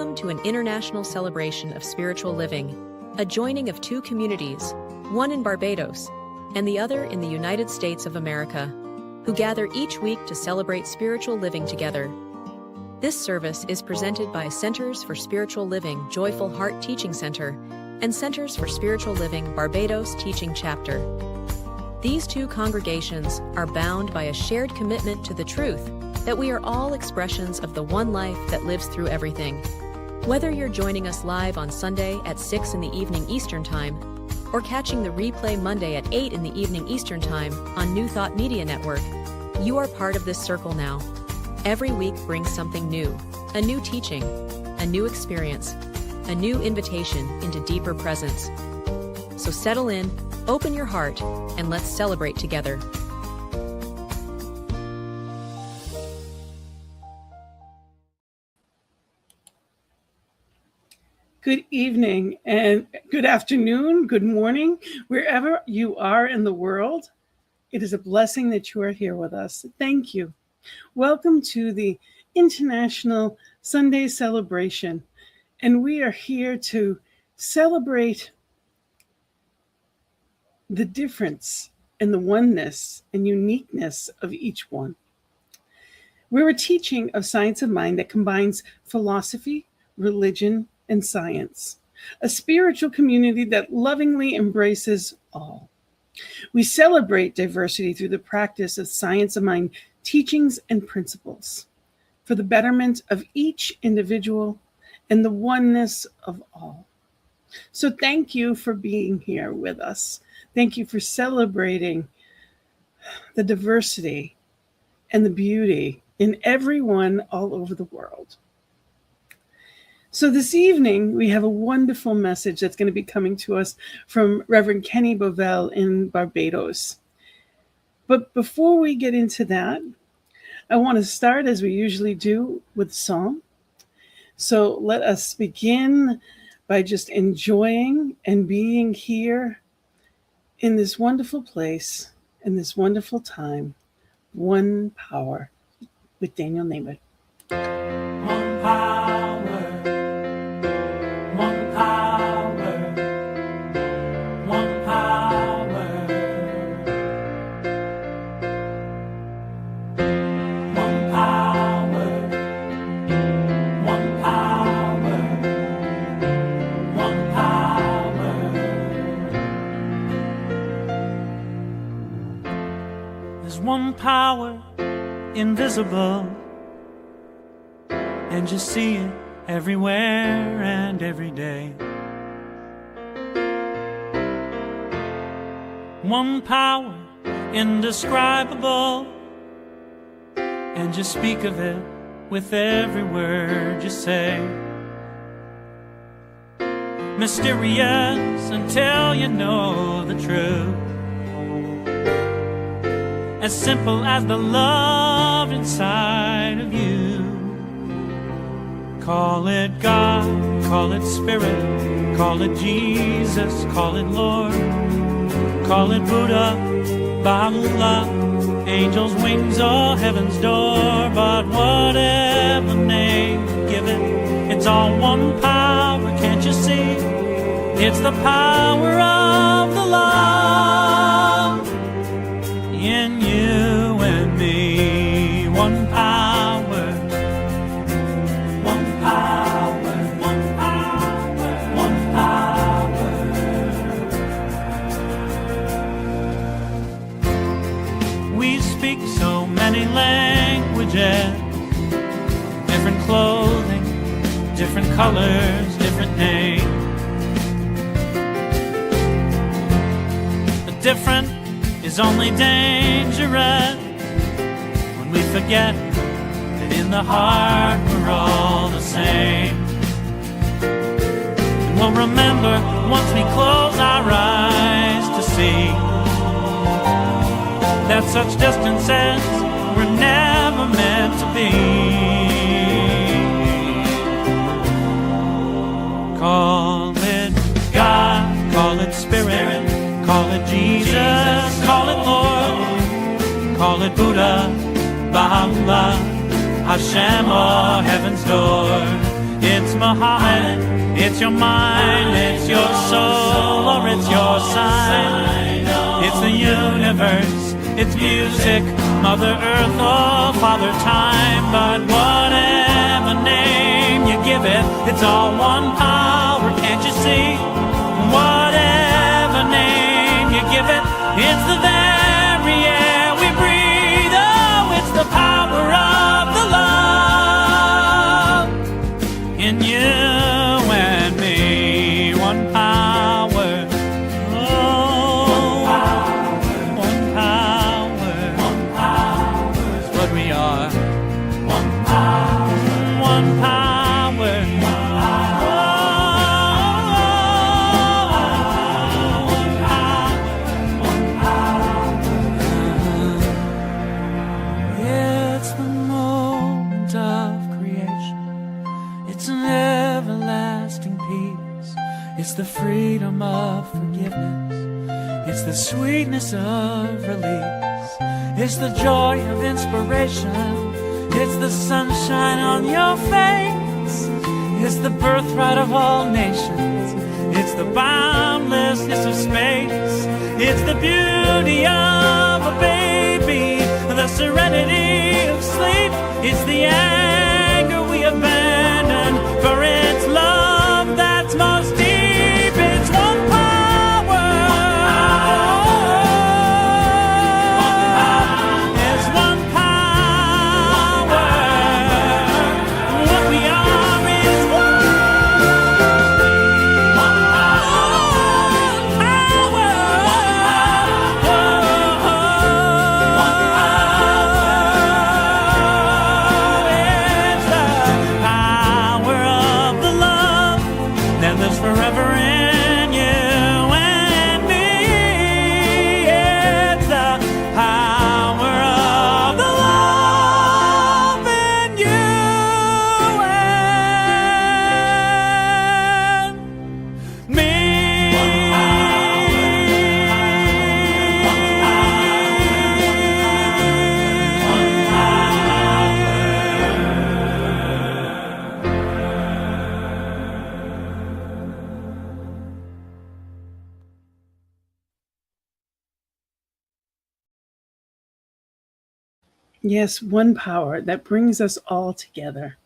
Welcome to an international celebration of spiritual living, a joining of two communities, one in Barbados and the other in the United States of America, who gather each week to celebrate spiritual living together. This service is presented by Centers for Spiritual Living Joyful Heart Teaching Center and Centers for Spiritual Living Barbados Teaching Chapter. These two congregations are bound by a shared commitment to the truth that we are all expressions of the one life that lives through everything. Whether you're joining us live on Sunday at 6 in the evening Eastern Time, or catching the replay Monday at 8 in the evening Eastern Time on New Thought Media Network, you are part of this circle now. Every week brings something new, a new teaching, a new experience, a new invitation into deeper presence. So settle in, open your heart, and let's celebrate together. Good evening and good afternoon, good morning, wherever you are in the world. It is a blessing that you are here with us. Thank you. Welcome to the International Sunday Celebration. And we are here to celebrate the difference and the oneness and uniqueness of each one. We're a teaching of science of mind that combines philosophy, religion, and science, a spiritual community that lovingly embraces all. We celebrate diversity through the practice of science of mind teachings and principles for the betterment of each individual and the oneness of all. So thank you for being here with us. Thank you for celebrating the diversity and the beauty in everyone all over the world. So this evening, we have a wonderful message that's going to be coming to us from Reverend Kenny Bovell in Barbados. But before we get into that, I want to start, as we usually do, with a song. So let us begin by just enjoying and being here in this wonderful place, in this wonderful time. One Power with Daniel Nahmod. One power. One power, invisible, and you see it everywhere and every day. One power, indescribable, and you speak of it with every word you say. Mysterious until you know the truth. As simple as the love inside of you. Call it God, call it Spirit, call it Jesus, call it Lord, call it Buddha, Baha'u'llah, angels' wings or heaven's door. But whatever name you give it, it's all one power, can't you see? It's the power of the love in you and me. One power, one power, one power, one power. We speak so many languages, different clothing, different colors, different names. The different is only dangerous when we forget that in the heart we're all the same. And we'll remember once we close our eyes to see that such distances were never meant to be. Call it God, call it Spirit, call it Jesus, call it Lord, call it Buddha, Baha'u'llah, Hashem or heaven's door. it's Muhammad, it's your mind, it's your soul, or it's your sign. It's the universe, it's music, Mother Earth or Father Time. But whatever name you give it, it's all one power, can't you see? Whatever name you give it, it's the very air we breathe. Oh, it's the power of the love in you and me. One power. Oh, one power is what we are. One power. One power. It's the freedom of forgiveness. It's the sweetness of release. It's the joy of inspiration. It's the sunshine on your face. It's the birthright of all nations. It's the boundlessness of space. It's the beauty of a baby, the serenity of sleep. It's the anger we abandon, for it's love that's most deep. It's one power. It's one power. What we are is one power. It's the power of the love that lives forever in you and me. It's the power of the love in you and me. Yes, one power that brings us all together.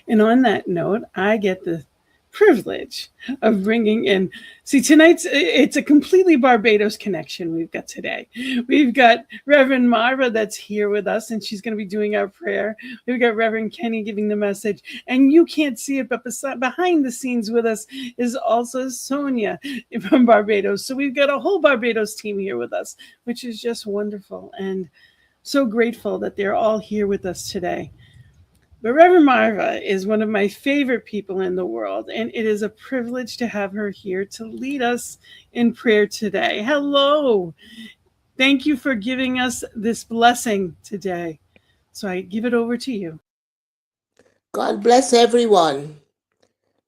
And on that note, I get the privilege of bringing in. See, it's a completely Barbados connection we've got today. We've got Reverend Marva that's here with us, and she's going to be doing our prayer. We've got Reverend Kenny giving the message, and you can't see it, but behind the scenes with us is also Sonia from Barbados. So we've got a whole Barbados team here with us, which is just wonderful, and so grateful that they're all here with us today. But Reverend Marva is one of my favorite people in the world, and it is a privilege to have her here to lead us in prayer today. Hello. Thank you for giving us this blessing today. So I give it over to you. God bless everyone.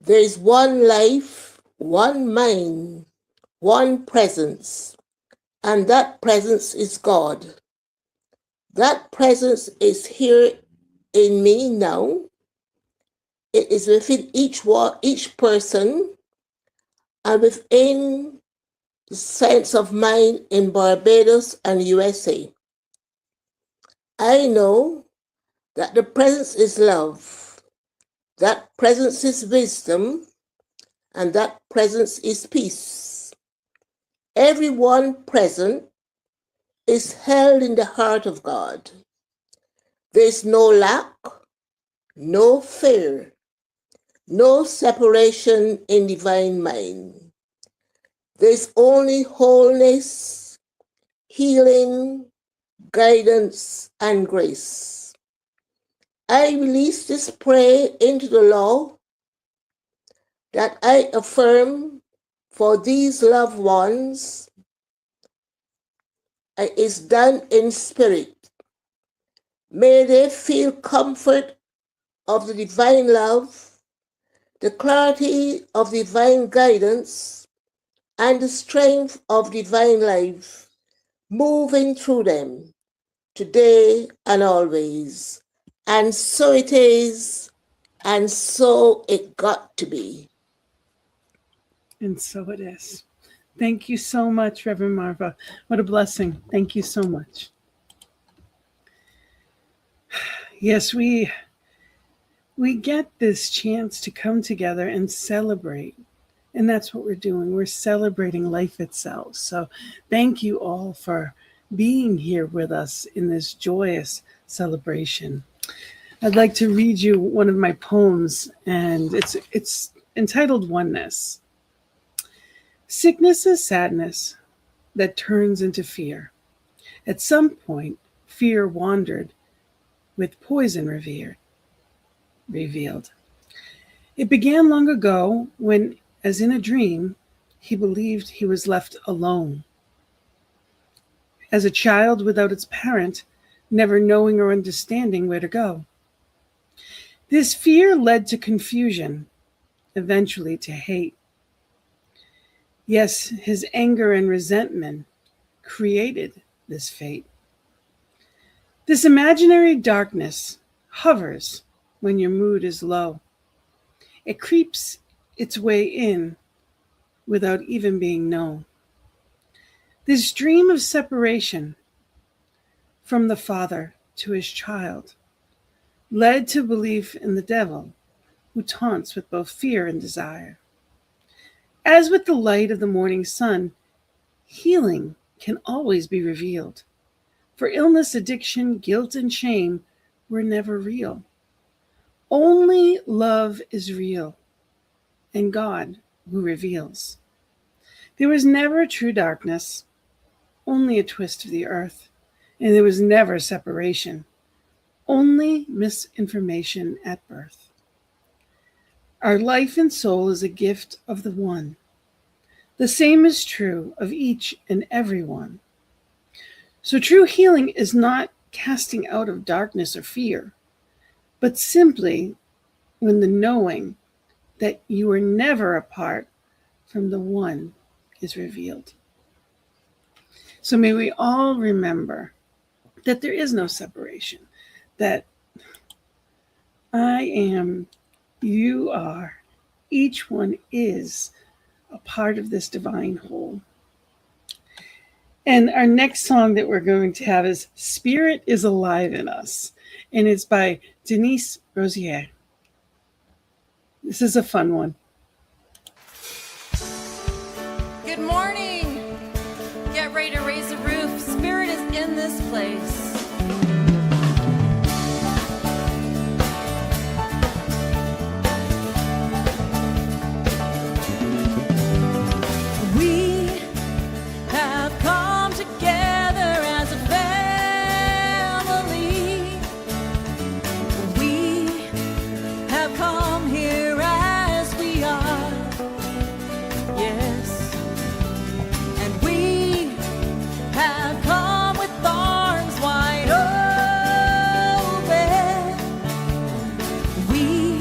There is one life, one mind, one presence, and that presence is God. That presence is here in me now. It is within each person, and within the sense of mind in Barbados and USA. I know that the presence is love, that presence is wisdom, and that presence is peace. Everyone present is held in the heart of God. There is no lack, no fear, no separation in divine mind. There is only wholeness, healing, guidance, and grace. I release this prayer into the law that I affirm for these loved ones. It is done in spirit. May they feel comfort of the divine love, the clarity of divine guidance, and the strength of divine life moving through them today and always. And so it is. And so it got to be. And so it is. Thank you so much, Reverend Marva. What a blessing. Thank you so much. Yes, we get this chance to come together and celebrate. And that's what we're doing. We're celebrating life itself. So thank you all for being here with us in this joyous celebration. I'd like to read you one of my poems, and it's entitled Wholeness. Sickness is sadness that turns into fear. At some point, fear wandered with poison revealed. It began long ago when, as in a dream, he believed he was left alone. As a child without its parent, never knowing or understanding where to go. This fear led to confusion, eventually to hate. Yes, his anger and resentment created this fate. This imaginary darkness hovers when your mood is low. It creeps its way in without even being known. This dream of separation from the father to his child led to belief in the devil, who taunts with both fear and desire. As with the light of the morning sun, healing can always be revealed. For illness, addiction, guilt, and shame were never real. Only love is real, and God who reveals. There was never true darkness, only a twist of the earth, and there was never separation, only misinformation at birth. Our life and soul is a gift of the one. The same is true of each and every one. So true healing is not casting out of darkness or fear, but simply when the knowing that you are never apart from the one is revealed. So may we all remember that there is no separation, that I am, you are, each one is a part of this divine whole. And our next song that we're going to have is Spirit is Alive in Us, and it's by Denise Rosier. This is a fun one. Good morning. Get ready to raise the roof. Spirit is in this place. We have come together as a family. We have come here as we are. Yes. And we have come with arms wide open. We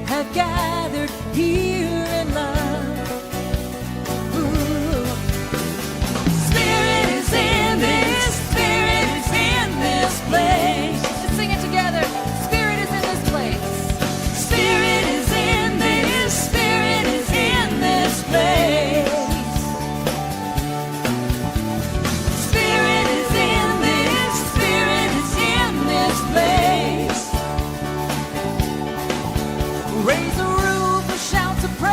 have gathered here in love. Ooh. Spirit is in this, Spirit is in this place. Let's sing it together. Spirit is in this place. Spirit is in this, Spirit is in this place. Spirit is in this, Spirit is in this place. Raise the roof, a shout to praise.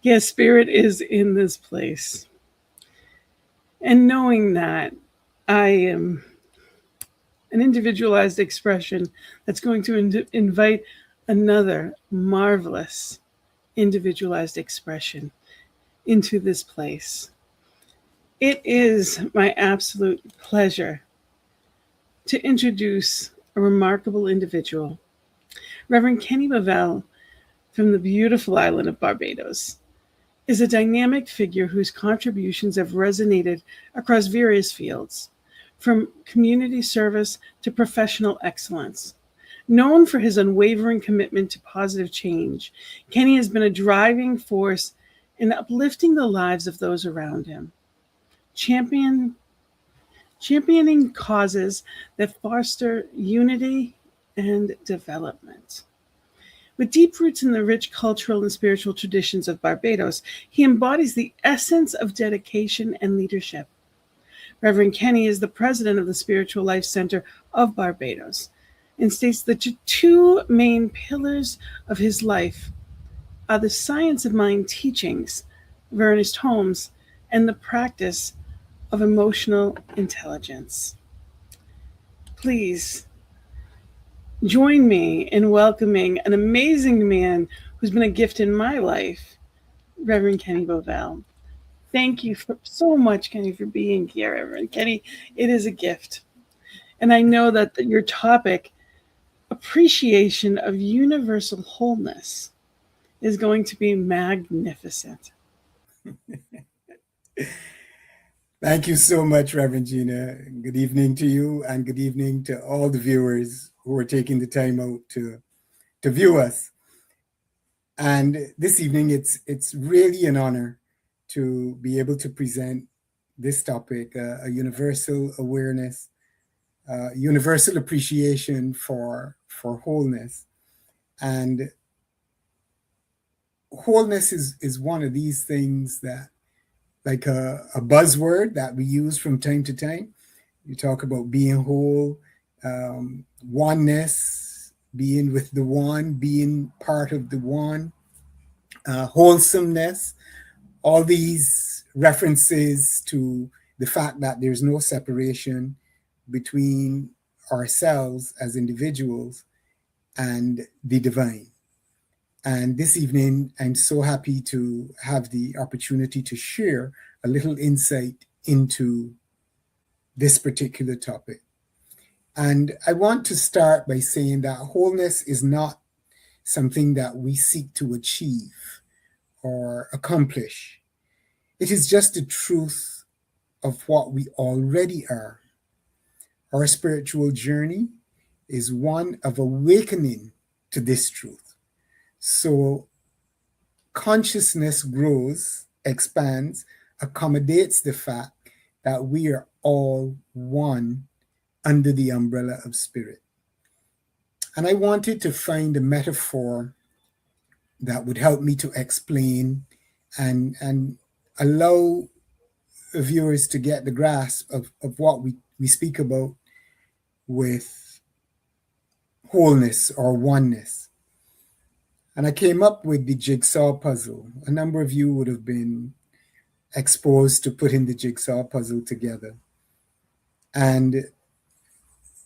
Yes, spirit is in this place. And knowing that I am an individualized expression that's going to invite another marvelous individualized expression into this place. It is my absolute pleasure to introduce a remarkable individual, Reverend Kenny Bovell from the beautiful island of Barbados. Is a dynamic figure whose contributions have resonated across various fields, from community service to professional excellence. Known for his unwavering commitment to positive change, Kenny has been a driving force in uplifting the lives of those around him, championing causes that foster unity and development. With deep roots in the rich cultural and spiritual traditions of Barbados, he embodies the essence of dedication and leadership. Reverend Kenny is the president of the Spiritual Life Center of Barbados and states that the two main pillars of his life are the science of mind teachings of Ernest Holmes and the practice of emotional intelligence. Please join me in welcoming an amazing man who's been a gift in my life, Reverend Kenny Bovell. Thank you so much, Kenny, for being here, Reverend Kenny. It is a gift. And I know that your topic, appreciation of universal wholeness, is going to be magnificent. Thank you so much, Reverend Gina. Good evening to you, and good evening to all the viewers who are taking the time out to view us. And this evening, it's really an honor to be able to present this topic, a universal awareness, universal appreciation for wholeness. And wholeness is one of these things that, like a buzzword that we use from time to time. You talk about being whole, oneness, being with the one, being part of the one, wholesomeness, all these references to the fact that there's no separation between ourselves as individuals and the divine. And this evening, I'm so happy to have the opportunity to share a little insight into this particular topic. And I want to start by saying that wholeness is not something that we seek to achieve or accomplish. It is just the truth of what we already are. Our spiritual journey is one of awakening to this truth. So consciousness grows, expands, accommodates the fact that we are all one under the umbrella of spirit. And I wanted to find a metaphor that would help me to explain and allow viewers to get the grasp of what we speak about with wholeness or oneness. And I came up with the jigsaw puzzle. A number of you would have been exposed to putting the jigsaw puzzle together. And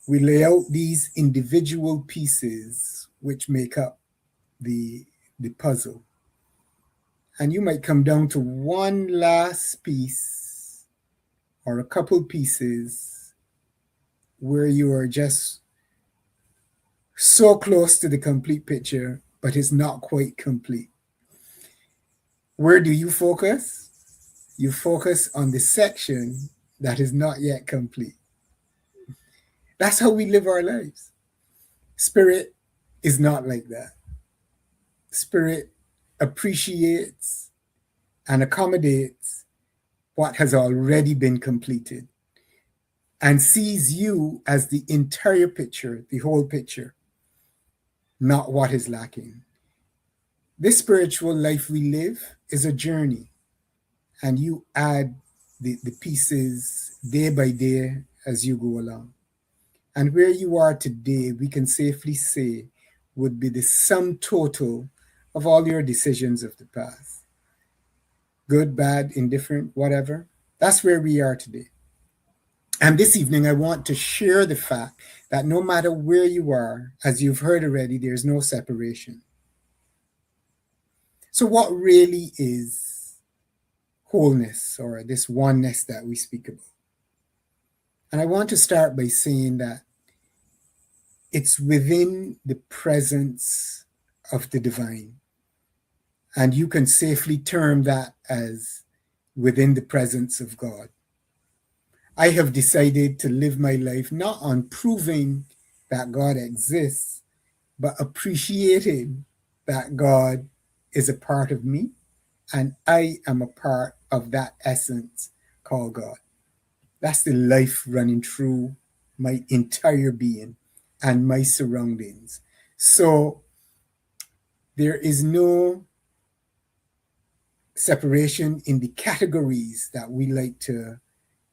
we lay out these individual pieces which make up the puzzle. And you might come down to one last piece or a couple pieces where you are just so close to the complete picture, but it's not quite complete. Where do you focus? You focus on the section that is not yet complete. That's how we live our lives. Spirit is not like that. Spirit appreciates and accommodates what has already been completed and sees you as the entire picture, the whole picture, not what is lacking. This spiritual life we live is a journey, and you add the pieces day by day as you go along. And where you are today, we can safely say would be the sum total of all your decisions of the past. good, bad, indifferent, whatever. That's where we are today. And this evening, I want to share the fact that no matter where you are, as you've heard already, there's no separation. So what really is wholeness, or this oneness that we speak about? And I want to start by saying that it's within the presence of the divine. And you can safely term that as within the presence of God. I have decided to live my life not on proving that God exists, but appreciating that God is a part of me, and I am a part of that essence called God. That's the life running through my entire being and my surroundings. So there is no separation in the categories that we like to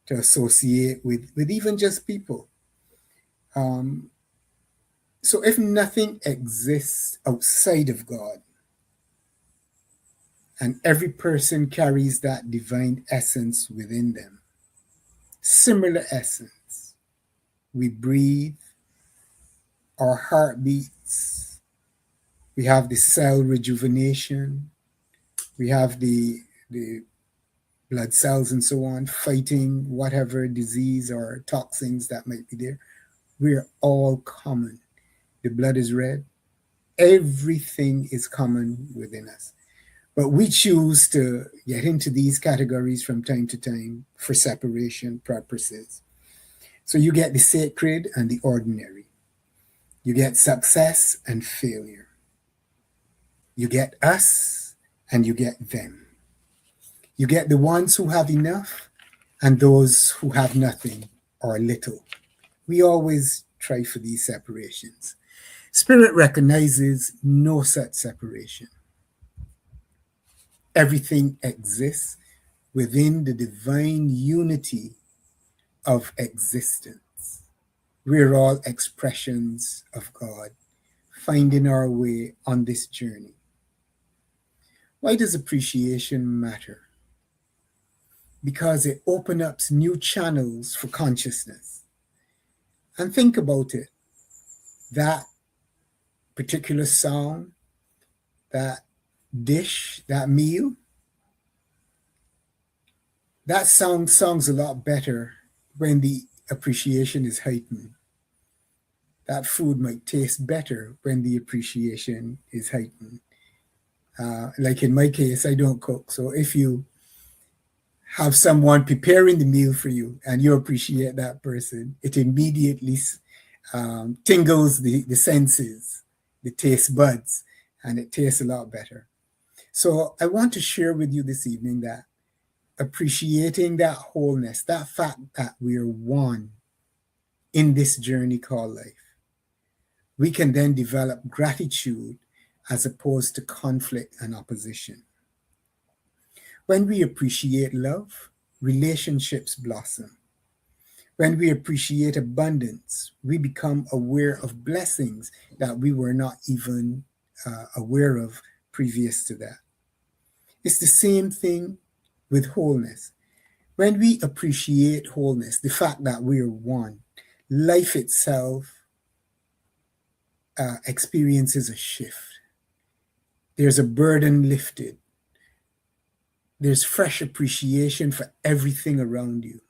associate with even just people. So if nothing exists outside of God, and every person carries that divine essence within them, similar essence, we breathe, our heart beats, we have the cell rejuvenation, we have the blood cells and so on fighting whatever disease or toxins that might be there. We're all common. The blood is red. Everything is common within us. But we choose to get into these categories from time to time for separation purposes. So you get the sacred and the ordinary. You get success and failure. You get us and you get them. You get the ones who have enough and those who have nothing or little. We always try for these separations. Spirit recognizes no such separation. Everything exists within the divine unity of existence. We're all expressions of God, finding our way on this journey. Why does appreciation matter? Because it opens up new channels for consciousness. And think about it. That particular song, that dish, that meal, that sounds a lot better when the appreciation is heightened. That food might taste better when the appreciation is heightened. Like in my case, I don't cook. So if you have someone preparing the meal for you and you appreciate that person, it immediately tingles the senses, the taste buds, and it tastes a lot better. So I want to share with you this evening that appreciating that wholeness, that fact that we are one in this journey called life, we can then develop gratitude as opposed to conflict and opposition. When we appreciate love, relationships blossom. When we appreciate abundance, we become aware of blessings that we were not even aware of previous to that. It's the same thing with wholeness. When we appreciate wholeness, the fact that we are one, life itself experiences a shift. There's a burden lifted. There's fresh appreciation for everything around you.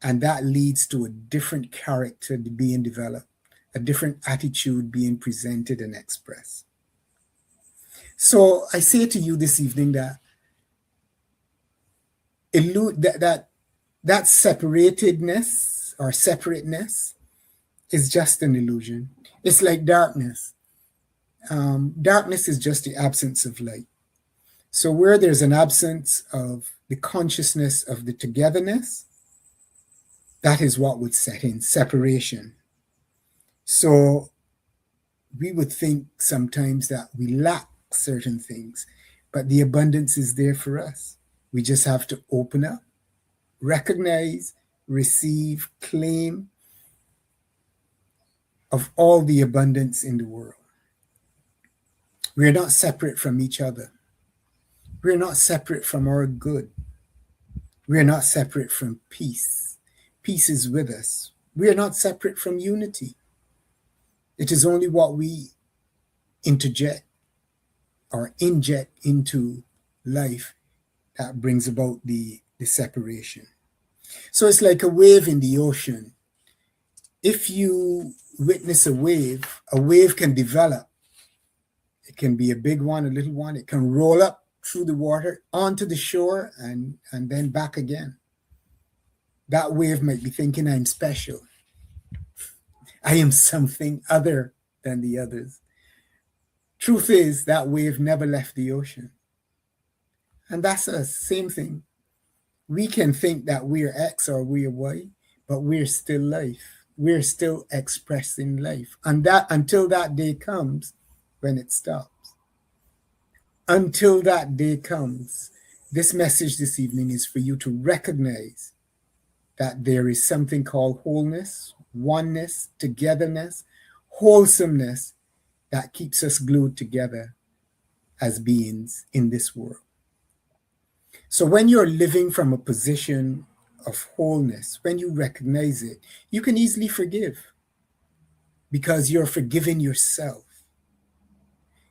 And that leads to a different character being developed, a different attitude being presented and expressed. So I say to you this evening that that separatedness or separateness is just an illusion. It's like darkness. Darkness is just the absence of light. So where there's an absence of the consciousness of the togetherness, that is what would set in, separation. So we would think sometimes that we lack certain things, but the abundance is there for us. We just have to open up, recognize, receive, claim of all the abundance in the world. We are not separate from each other. We're not separate from our good. We're not separate from peace. Peace is with us. We are not separate from unity. It is only what we interject or inject into life that brings about the separation. So it's like a wave in the ocean. If you witness a wave can develop. It can be a big one, a little one. It can roll up through the water onto the shore and then back again. That wave might be thinking, I'm special. I am something other than the others. Truth is, that wave never left the ocean. And that's us, same thing. We can think that we're X or we're Y, but we're still life. We're still expressing life. And that until that day comes when it stops. Until that day comes, this message this evening is for you to recognize that there is something called wholeness, oneness, togetherness, wholesomeness that keeps us glued together as beings in this world. So when you're living from a position of wholeness, when you recognize it, you can easily forgive because you're forgiving yourself.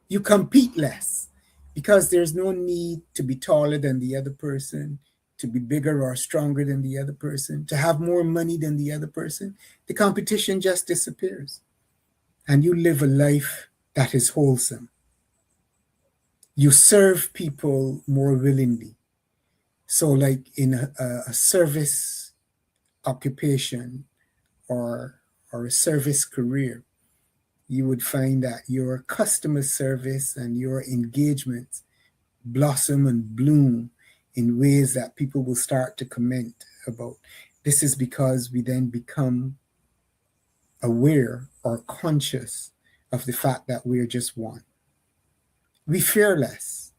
You compete less because there's no need to be taller than the other person, to be bigger or stronger than the other person, to have more money than the other person. The competition just disappears and you live a life that is wholesome. You serve people more willingly. So like in a service occupation or a service career, you would find that your customer service and your engagements blossom and bloom in ways that people will start to comment about. This is because we then become aware or conscious of the fact that we're just one. We fear less.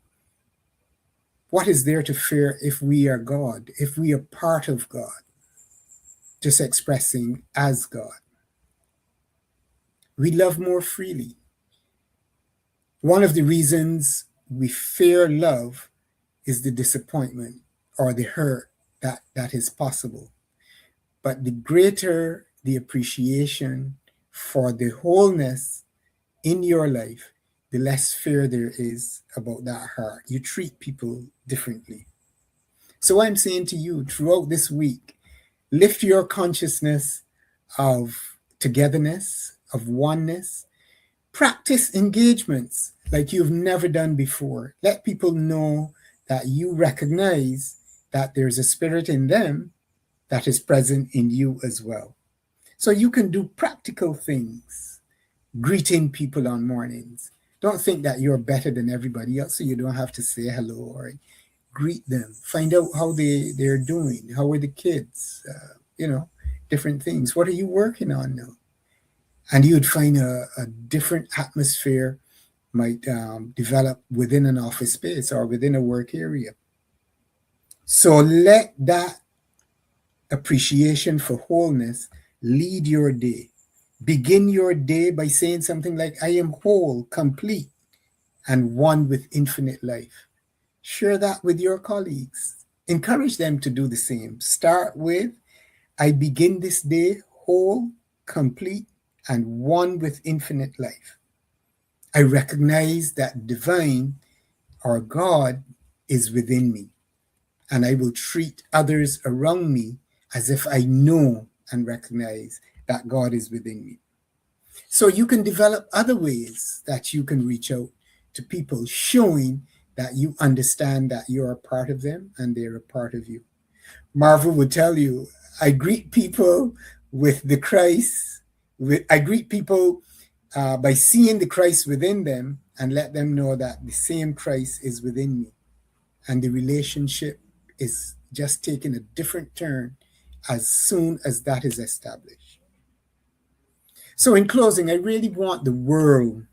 What is there to fear if we are God, if we are part of God, just expressing as God? We love more freely. One of the reasons we fear love is the disappointment or the hurt that is possible. But the greater the appreciation for the wholeness in your life, the less fear there is about that hurt. You treat people differently. So I'm saying to you throughout this week, lift your consciousness of togetherness, of oneness. Practice engagements like you've never done before. Let people know that you recognize that there's a spirit in them that is present in you as well. So you can do practical things, greeting people on mornings. Don't think that you're better than everybody else, so you don't have to say hello or greet them. Find out how they're doing. How are the kids? Different things. What are you working on now? And you'd find a different atmosphere might develop within an office space or within a work area. So let that appreciation for wholeness lead your day. Begin your day by saying something like, I am whole, complete, and one with infinite life. Share that with your colleagues. Encourage them to do the same. Start with, I begin this day whole, complete, and one with infinite life. I recognize that divine or God is within me, and I will treat others around me as if I know and recognize that God is within me. So you can develop other ways that you can reach out to people, showing that you understand that you're a part of them and they're a part of you. Marvel would tell you, I greet people with the Christ. I greet people by seeing the Christ within them and let them know that the same Christ is within me. And the relationship is just taking a different turn as soon as that is established. So in closing, I really want the world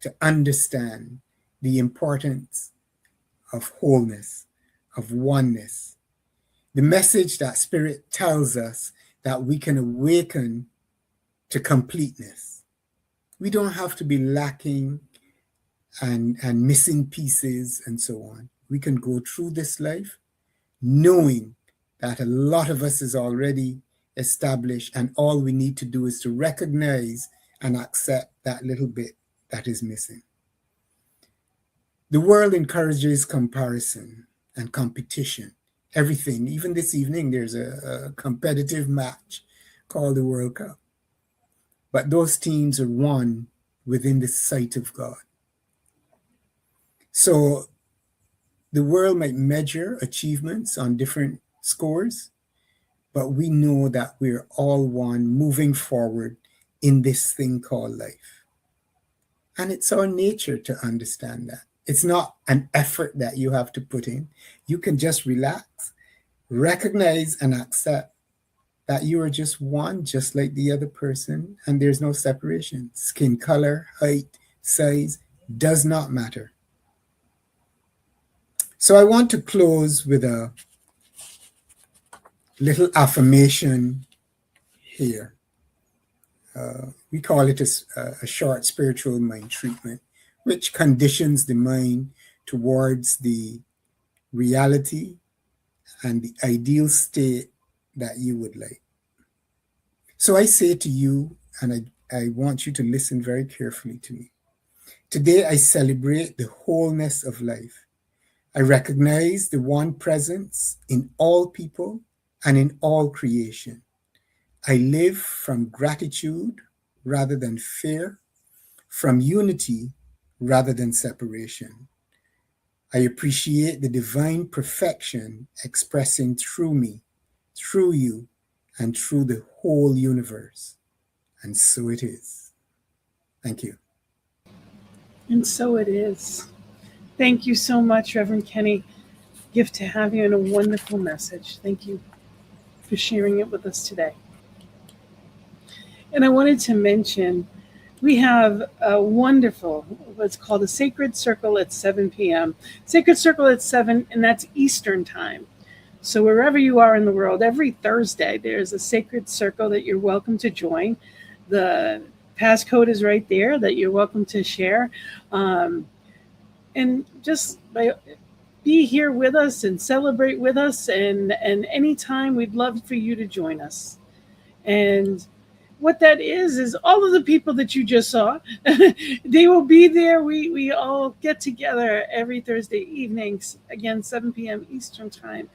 to understand the importance of wholeness, of oneness. The message that Spirit tells us that we can awaken to completeness. We don't have to be lacking and missing pieces and so on. we can go through this life knowing that a lot of us is already established, and all we need to do is to recognize and accept that little bit that is missing. The world encourages comparison and competition. Everything, even this evening, there's a competitive match called the World Cup. But those teams are won within the sight of God. So the world might measure achievements on different scores, but we know that we're all one moving forward in this thing called life. And it's our nature to understand that. It's not an effort that you have to put in. You can just relax, recognize and accept that you are just one, just like the other person, and there's no separation. Skin color, height, size does not matter. So I want to close with a little affirmation here. We call it a short spiritual mind treatment, which conditions the mind towards the reality and the ideal state that you would like. So I say to you, and I want you to listen very carefully to me. Today I celebrate the wholeness of life. I recognize the one presence in all people and in all creation. I live from gratitude rather than fear, from unity rather than separation. I appreciate the divine perfection expressing through me, through you, and through the whole universe. And so it is. Thank you. And so it is. Thank you so much, Reverend Kenny. Gift to have you and a wonderful message. Thank you for sharing it with us today. And I wanted to mention, we have a wonderful, what's called a Sacred Circle at 7 p.m. Sacred Circle at 7, and that's Eastern time. So wherever you are in the world, every Thursday, there's a Sacred Circle that you're welcome to join. The passcode is right there that you're welcome to share. And just be here with us and celebrate with us. And anytime, we'd love for you to join us. And what that is all of the people that you just saw, they will be there. We all get together every Thursday evenings, again, 7 p.m. Eastern time.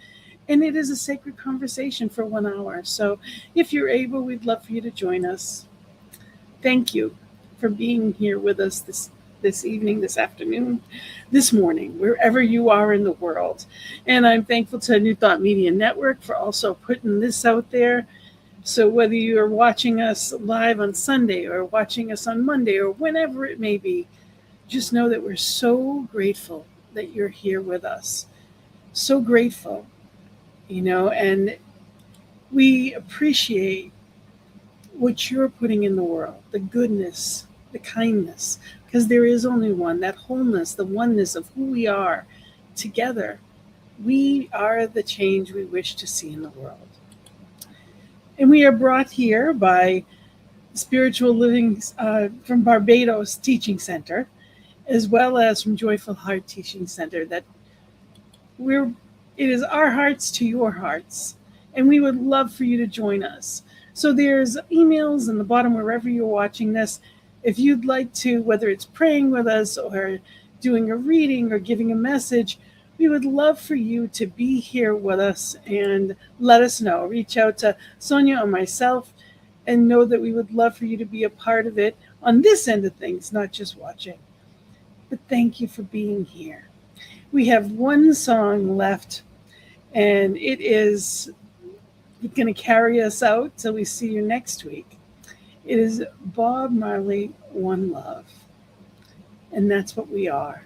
And it is a sacred conversation for 1 hour. So if you're able, we'd love for you to join us. Thank you for being here with us this evening, this afternoon, this morning, wherever you are in the world. And I'm thankful to New Thought Media Network for also putting this out there. So whether you are watching us live on Sunday or watching us on Monday or whenever it may be, just know that we're so grateful that you're here with us. So grateful, and we appreciate what you're putting in the world, the goodness, the kindness, because there is only one, that wholeness, the oneness of who we are together. We are the change we wish to see in the world. And we are brought here by Spiritual Living from Barbados Teaching Center, as well as from Joyful Heart Teaching Center, that it is our hearts to your hearts, and we would love for you to join us. So there's emails in the bottom wherever you're watching this. If you'd like to, whether it's praying with us or doing a reading or giving a message, we would love for you to be here with us and let us know. Reach out to Sonia or myself and know that we would love for you to be a part of it on this end of things, not just watching. But thank you for being here. We have one song left, and it is going to carry us out till we see you next week. It is Bob Marley, One Love. And that's what we are.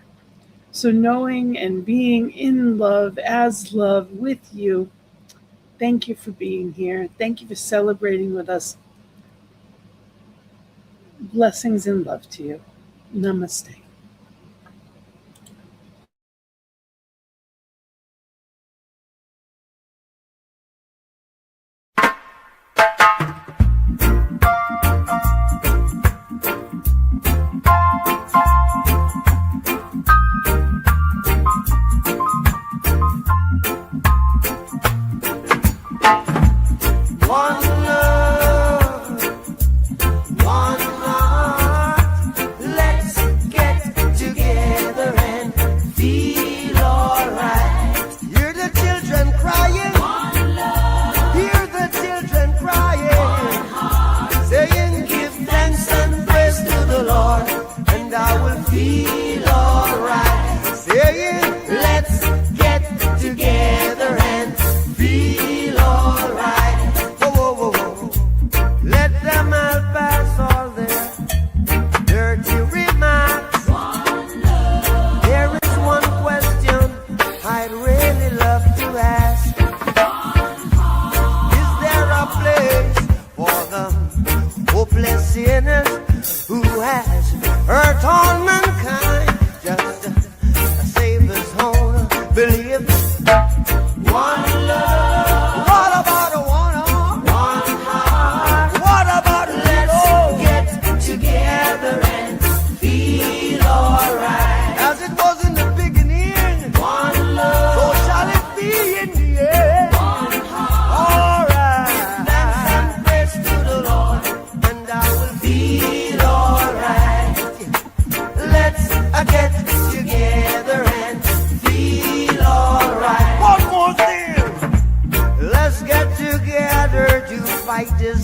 So knowing and being in love, as love with you, thank you for being here. Thank you for celebrating with us. Blessings and love to you. Namaste.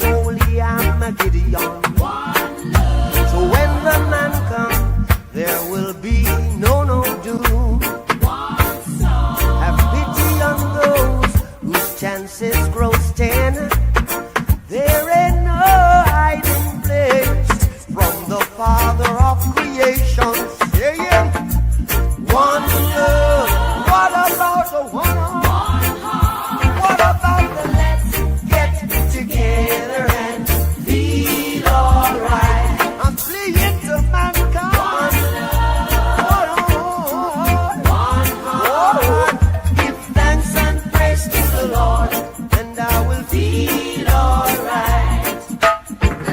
holy Armageddon. So when the man comes, there will be no doom. Have pity on those whose chances grow 10. There ain't no hiding place from the Father of creation. Yeah. One love. What about the one heart? What about the let's get together and feel alright? I'm pleading to mankind. One heart. Give thanks and praise to the Lord, and I will feel alright.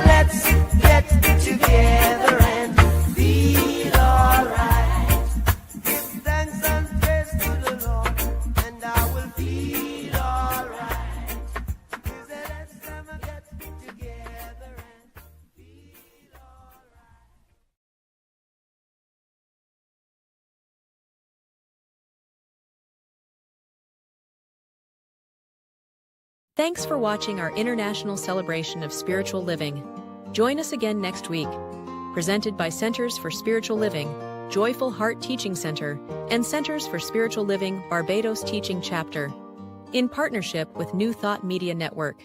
Let's get together and feel alright. Give thanks and praise to the Lord, and I will feel alright. Is the last time I get together and feel alright. Thanks for watching our International Celebration of Spiritual Living. Join us again next week. Presented by Centers for Spiritual Living, Joyful Heart Teaching Center, and Centers for Spiritual Living Barbados Teaching Chapter. In partnership with New Thought Media Network.